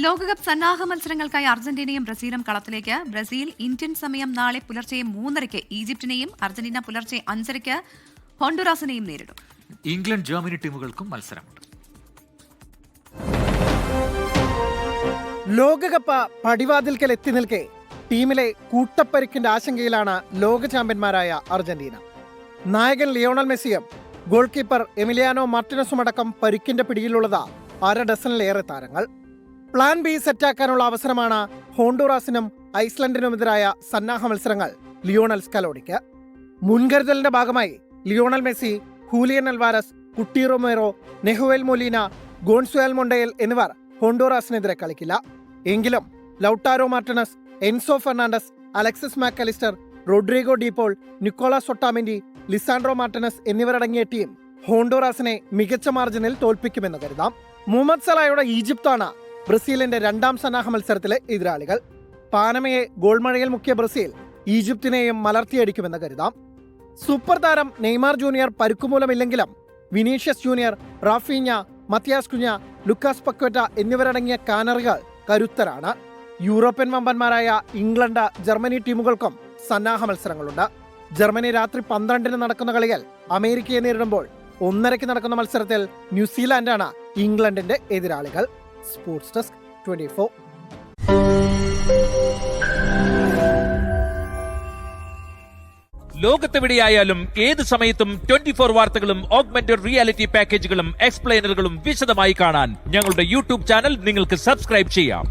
ലോകകപ്പ് സന്നാഹ മത്സരങ്ങൾക്കായി അർജന്റീനയും ബ്രസീലും കളത്തിലേക്ക്. Brazil Indian സമയം നാളെ പുലർച്ചെ 3:30 ഈജിപ്തിനെയും അർജന്റീന പുലർച്ചെ 5:30 ഹോണ്ടുറാസിനെയും നേരിടും. ഇംഗ്ലണ്ട് ജർമ്മനി ടീമുകൾക്കും മത്സരമുണ്ട്. ലോകകപ്പ് പടിവാതിൽക്കൽ എത്തി നിൽക്കെ ടീമിലെ കൂട്ടപ്പരുക്കിന്റെ ആശങ്കയിലാണ് ലോക ചാമ്പ്യന്മാരായ അർജന്റീന. നായകൻ ലിയോണൽ മെസ്സിയും ഗോൾ കീപ്പർ എമിലിയാനോ മാർട്ടിനസും അടക്കം പരുക്കിന്റെ പിടിയിലുള്ളത് 1/2 ഡസനിലേറെ താരങ്ങൾ. പ്ലാൻ ബി സെറ്റാക്കാനുള്ള അവസരമാണ് ഹോണ്ടുറാസിനും ഐസ്ലൻഡിനുമെതിരായ സന്നാഹ മത്സരങ്ങൾ ലിയോണൽ സ്കലോണിക്ക്. മുൻകരുതലിന്റെ ഭാഗമായി Lionel Messi, Julian Alvarez, Cuti Romero, Nahuel Molina, Gonzalo Montiel എന്നിവർ ഹോണ്ടുറാസിനെതിരെ കളിക്കില്ല. എങ്കിലും Lautaro Martinez, Enzo Fernandez, Alexis Mac Allister, Rodrigo De Paul, Nicolas Otamendi, Lisandro Martinez എന്നിവരടങ്ങിയ ടീം ഹോണ്ടുറാസിനെ മികച്ച മാർജിനിൽ തോൽപ്പിക്കുമെന്ന് കരുതാം. മുഹമ്മദ് സലായുടെ ഈജിപ്താണ് ബ്രസീലിന്റെ 2ാം സന്നാഹ മത്സരത്തിലെ എതിരാളികൾ. പാനമയെ ഗോൾമഴയിൽ മുക്കിയ ബ്രസീൽ ഈജിപ്തിനെയും മലർത്തിയടിക്കുമെന്ന് കരുതാം. സൂപ്പർ താരം നെയ്മാർ ജൂനിയർ പരുക്കുമൂലമില്ലെങ്കിലും Vinicius junior, Raphinha, Matheus Cunha, Lucas Paqueta എന്നിവരടങ്ങിയ കാനറികൾ കരുത്തരാണ്. യൂറോപ്യൻ വമ്പന്മാരായ ഇംഗ്ലണ്ട്, ജർമ്മനി ടീമുകൾക്കും സന്നാഹ മത്സരങ്ങളുണ്ട്. ജർമ്മനി രാത്രി 12-ന് നടക്കുന്ന കളികൾ അമേരിക്കയെ നേരിടുമ്പോൾ 1:30 നടക്കുന്ന മത്സരത്തിൽ ന്യൂസിലാൻഡാണ് ഇംഗ്ലണ്ടിന്റെ എതിരാളികൾ. Sports desk 24. ലോകത്തെവിടെയായാലും ഏത് സമയത്തും 24 വാർത്തകളും ഓഗ്മെന്റഡ് റിയാലിറ്റി പാക്കേജുകളും എക്സ്പ്ലെയിനറുകളും വിശദമായി കാണാൻ ഞങ്ങളുടെ യൂട്യൂബ് ചാനൽ നിങ്ങൾക്ക് സബ്സ്ക്രൈബ് ചെയ്യാം.